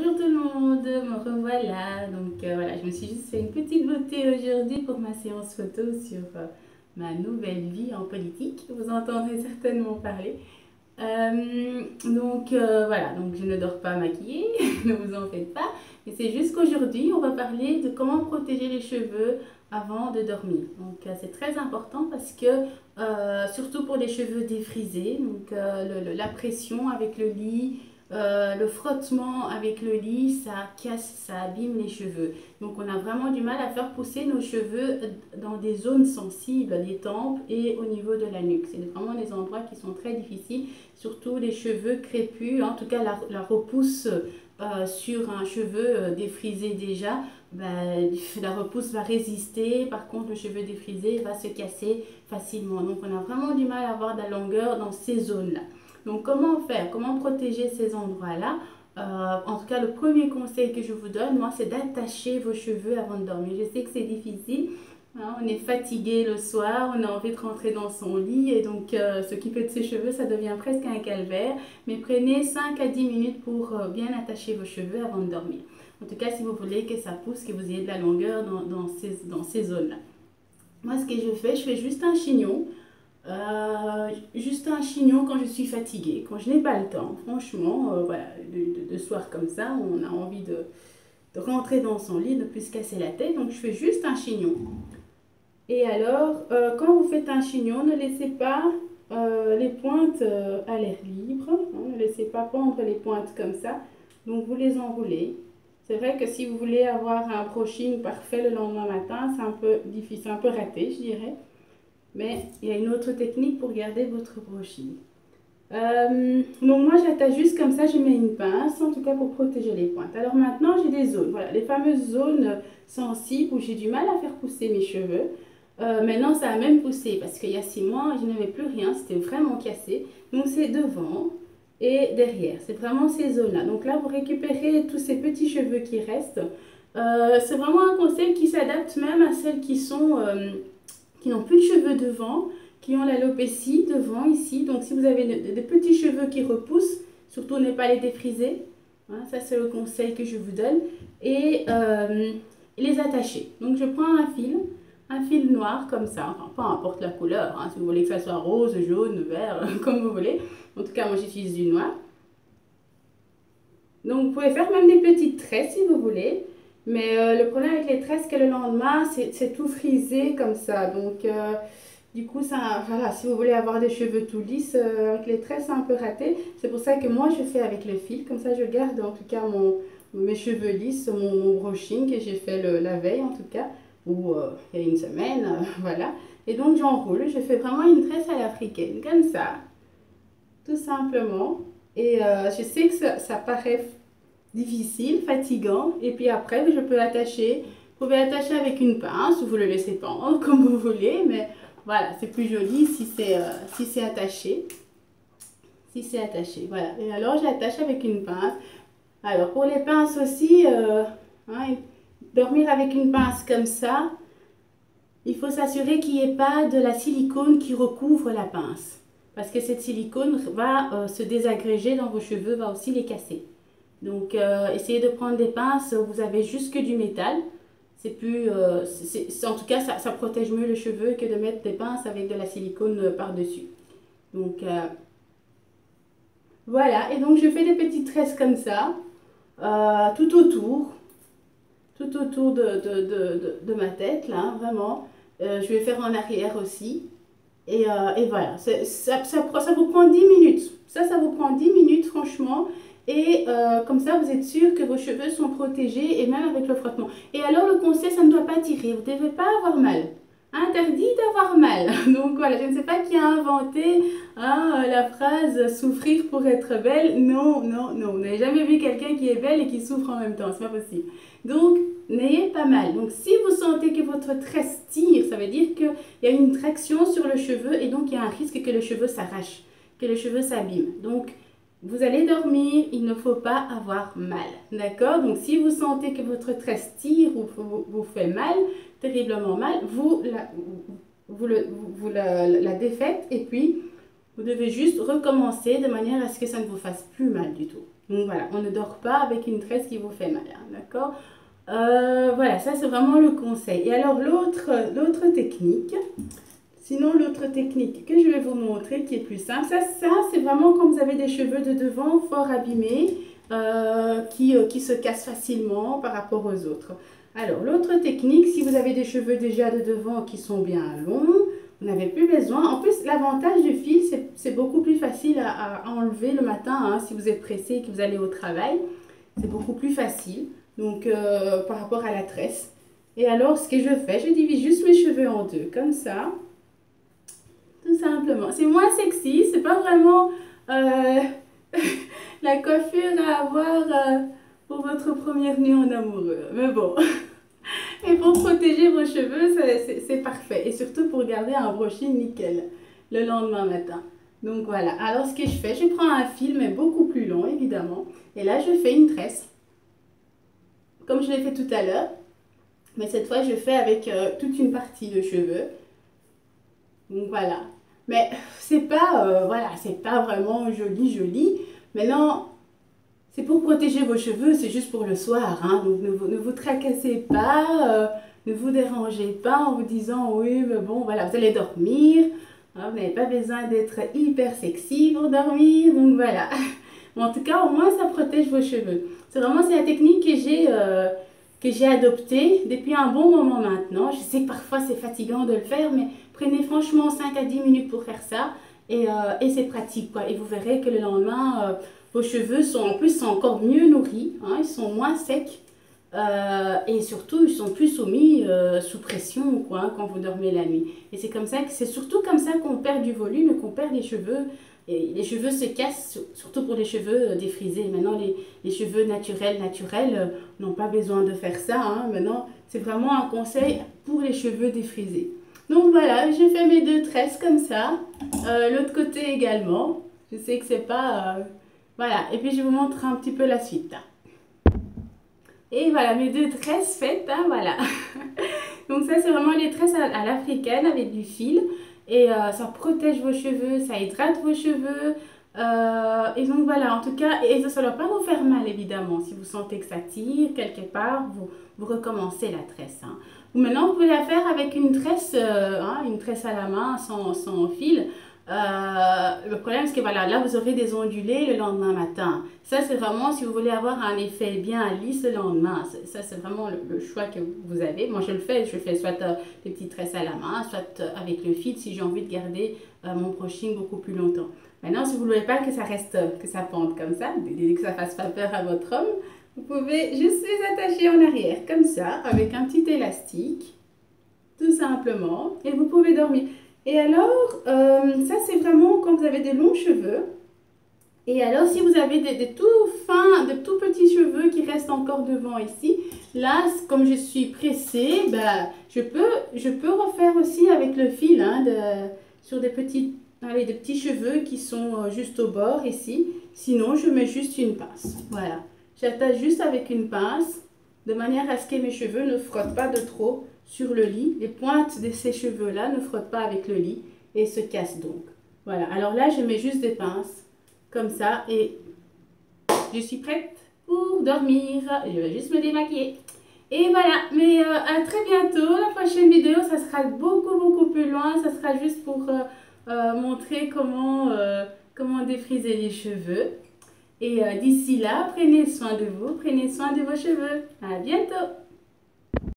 Bonjour tout le monde, me revoilà. Voilà, je me suis juste fait une petite beauté aujourd'hui pour ma séance photo sur ma nouvelle vie en politique. Vous entendrez certainement parler. Voilà, donc je ne dors pas maquillée, ne vous en faites pas. Mais c'est juste qu'aujourd'hui, on va parler de comment protéger les cheveux avant de dormir. C'est très important parce que, surtout pour les cheveux défrisés, la pression avec le lit, le frottement avec le lit, ça casse, ça abîme les cheveux. Donc on a vraiment du mal à faire pousser nos cheveux dans des zones sensibles, les tempes et au niveau de la nuque. C'est vraiment des endroits qui sont très difficiles, surtout les cheveux crépus. En tout cas, la repousse sur un cheveu défrisé déjà, la repousse va résister. Par contre, le cheveu défrisé va se casser facilement. Donc on a vraiment du mal à avoir de la longueur dans ces zones-là. Donc comment faire? Comment protéger ces endroits-là? En tout cas, le premier conseil que je vous donne, moi, c'est d'attacher vos cheveux avant de dormir. Je sais que c'est difficile, hein, on est fatigué le soir, on a envie de rentrer dans son lit et donc s'occuper de ses cheveux, ça devient presque un calvaire. Mais prenez 5 à 10 minutes pour bien attacher vos cheveux avant de dormir. En tout cas, si vous voulez que ça pousse, que vous ayez de la longueur dans ces zones-là. Moi, ce que je fais juste un chignon. Juste un chignon quand je suis fatiguée, quand je n'ai pas le temps. Franchement, voilà, de soir comme ça, on a envie de rentrer dans son lit, de ne plus se casser la tête. Donc je fais juste un chignon. Et alors, quand vous faites un chignon, ne laissez pas les pointes à l'air libre. Hein, ne laissez pas pendre les pointes comme ça. Donc vous les enroulez. C'est vrai que si vous voulez avoir un brushing parfait le lendemain matin, c'est un peu difficile, un peu raté, je dirais. Mais il y a une autre technique pour garder votre brushing. Donc moi j'attache juste comme ça, je mets une pince, en tout cas pour protéger les pointes. Alors maintenant j'ai des zones, voilà, les fameuses zones sensibles où j'ai du mal à faire pousser mes cheveux. Maintenant ça a même poussé parce qu'il y a 6 mois je n'avais plus rien, c'était vraiment cassé. Donc c'est devant et derrière, c'est vraiment ces zones-là. Donc là vous récupérez tous ces petits cheveux qui restent. C'est vraiment un conseil qui s'adapte même à celles qui n'ont plus de cheveux devant, qui ont l'alopécie devant ici. Donc si vous avez des petits cheveux qui repoussent, surtout ne pas les défriser. Hein, ça c'est le conseil que je vous donne. Et les attacher. Donc je prends un fil noir comme ça, enfin peu importe la couleur, hein, si vous voulez que ça soit rose, jaune, vert, comme vous voulez. En tout cas moi j'utilise du noir. Donc vous pouvez faire même des petites tresses si vous voulez. Mais le problème avec les tresses, c'est que le lendemain, c'est tout frisé comme ça. Donc, du coup, voilà, si vous voulez avoir des cheveux tout lisses, avec les tresses, c'est un peu raté. C'est pour ça que moi, je fais avec le fil. Comme ça, je garde en tout cas mes cheveux lisses, mon brushing que j'ai fait la veille en tout cas, ou il y a une semaine, voilà. Et donc, j'enroule. Je fais vraiment une tresse à l'africaine, comme ça, tout simplement. Et je sais que ça paraît difficile, fatigant. Et puis après, je peux attacher. Vous pouvez attacher avec une pince ou vous le laissez pendre comme vous voulez. Mais voilà, c'est plus joli si c'est attaché. Si c'est attaché, voilà. Et alors, j'attache avec une pince. Alors, pour les pinces aussi, hein, dormir avec une pince comme ça, il faut s'assurer qu'il n'y ait pas de la silicone qui recouvre la pince. Parce que cette silicone va se désagréger dans vos cheveux, va aussi les casser. Donc, essayez de prendre des pinces, vous avez juste que du métal. C'est plus, en tout cas, ça protège mieux le cheveu que de mettre des pinces avec de la silicone par-dessus. Donc, voilà. Et donc, je fais des petites tresses comme ça, tout autour de ma tête, là, vraiment. Je vais faire en arrière aussi. Et voilà, ça vous prend 10 minutes. Ça vous prend 10 minutes, franchement. Et comme ça, vous êtes sûr que vos cheveux sont protégés et même avec le frottement. Et alors, le conseil, ça ne doit pas tirer. Vous ne devez pas avoir mal. Interdit d'avoir mal. Donc voilà, je ne sais pas qui a inventé la phrase souffrir pour être belle. Non, non, non. Vous n'avez jamais vu quelqu'un qui est belle et qui souffre en même temps. C'est pas possible. Donc, n'ayez pas mal. Donc, si vous sentez que votre tresse tire, ça veut dire qu'il y a une traction sur le cheveu et donc il y a un risque que le cheveu s'arrache, que le cheveu s'abîme. Donc, vous allez dormir, il ne faut pas avoir mal. D'accord? Donc, si vous sentez que votre tresse tire ou vous fait mal, terriblement mal, vous la défaites et puis vous devez juste recommencer de manière à ce que ça ne vous fasse plus mal du tout. Donc voilà, on ne dort pas avec une tresse qui vous fait mal, hein, d'accord? Voilà, ça c'est vraiment le conseil. Et alors l'autre technique, sinon l'autre technique que je vais vous montrer qui est plus simple, ça c'est vraiment quand vous avez des cheveux de devant fort abîmés, qui se cassent facilement par rapport aux autres. Alors l'autre technique, si vous avez des cheveux déjà de devant qui sont bien longs, vous n'avez plus besoin. En plus, l'avantage du fil, c'est beaucoup plus facile à enlever le matin, hein, si vous êtes pressé et que vous allez au travail. C'est beaucoup plus facile, donc par rapport à la tresse. Et alors, ce que je fais, je divise juste mes cheveux en deux, comme ça. Tout simplement. C'est moins sexy, c'est pas vraiment la coiffure à avoir pour votre première nuit en amoureux. Mais bon. Et pour protéger vos cheveux, c'est parfait. Et surtout pour garder un brushing nickel le lendemain matin. Donc voilà. Alors ce que je fais, je prends un fil, mais beaucoup plus long évidemment. Et là, je fais une tresse. Comme je l'ai fait tout à l'heure. Mais cette fois, je fais avec toute une partie de cheveux. Donc voilà. Mais c'est pas, voilà, c'est pas vraiment joli. Maintenant, c'est pour protéger vos cheveux, c'est juste pour le soir, hein. Donc ne vous tracassez pas, ne vous dérangez pas en vous disant oui, mais bon, voilà, vous allez dormir, hein, vous n'avez pas besoin d'être hyper sexy pour dormir, donc voilà. Mais en tout cas, au moins, ça protège vos cheveux. C'est la technique que j'ai adoptée depuis un bon moment maintenant. Je sais que parfois c'est fatigant de le faire, mais prenez franchement 5 à 10 minutes pour faire ça et c'est pratique, quoi. Et vous verrez que le lendemain, vos cheveux sont encore mieux nourris, hein, ils sont moins secs et surtout ils sont plus soumis sous pression, quoi, hein, quand vous dormez la nuit. Et c'est surtout comme ça qu'on perd du volume et qu'on perd les cheveux. Et les cheveux se cassent, surtout pour les cheveux défrisés. Maintenant, les cheveux naturels n'ont pas besoin de faire ça, hein. Maintenant, c'est vraiment un conseil pour les cheveux défrisés. Donc voilà, j'ai fait mes deux tresses comme ça. L'autre côté également. Je sais que c'est pas... Voilà, et puis je vous montre un petit peu la suite, hein. Et voilà, mes deux tresses faites, hein, voilà. Donc ça, c'est vraiment les tresses à l'africaine avec du fil. Et ça protège vos cheveux, ça hydrate vos cheveux. Et donc voilà, en tout cas, et ça ne doit pas vous faire mal, évidemment. Si vous sentez que ça tire quelque part, vous recommencez la tresse, hein. Ou maintenant, vous pouvez la faire avec hein, une tresse à la main, sans fil. Le problème, c'est que voilà, là, vous aurez des ondulés le lendemain matin. Ça, c'est vraiment si vous voulez avoir un effet bien lisse le lendemain. Ça, c'est vraiment le choix que vous avez. Moi, je fais soit des petites tresses à la main, soit avec le fil si j'ai envie de garder mon brushing beaucoup plus longtemps. Maintenant, si vous ne voulez pas que ça reste, que ça pende comme ça, que ça fasse pas peur à votre homme, vous pouvez juste les attacher en arrière, comme ça, avec un petit élastique, tout simplement, et vous pouvez dormir. Et alors, ça c'est vraiment quand vous avez des longs cheveux. Et alors, si vous avez des tout fins, de tout petits cheveux qui restent encore devant ici, là, comme je suis pressée, bah, je peux refaire aussi avec le fil, hein, sur des petits cheveux qui sont juste au bord ici. Sinon, je mets juste une pince. Voilà. J'attache juste avec une pince, de manière à ce que mes cheveux ne frottent pas de trop sur le lit. Les pointes de ces cheveux-là ne frottent pas avec le lit et se cassent donc. Voilà. Alors là, je mets juste des pinces. Comme ça, et je suis prête pour dormir. Je vais juste me démaquiller. Et voilà, mais à très bientôt. La prochaine vidéo, ça sera beaucoup plus loin. Ça sera juste pour montrer comment défriser les cheveux. Et d'ici là, prenez soin de vous, prenez soin de vos cheveux. À bientôt.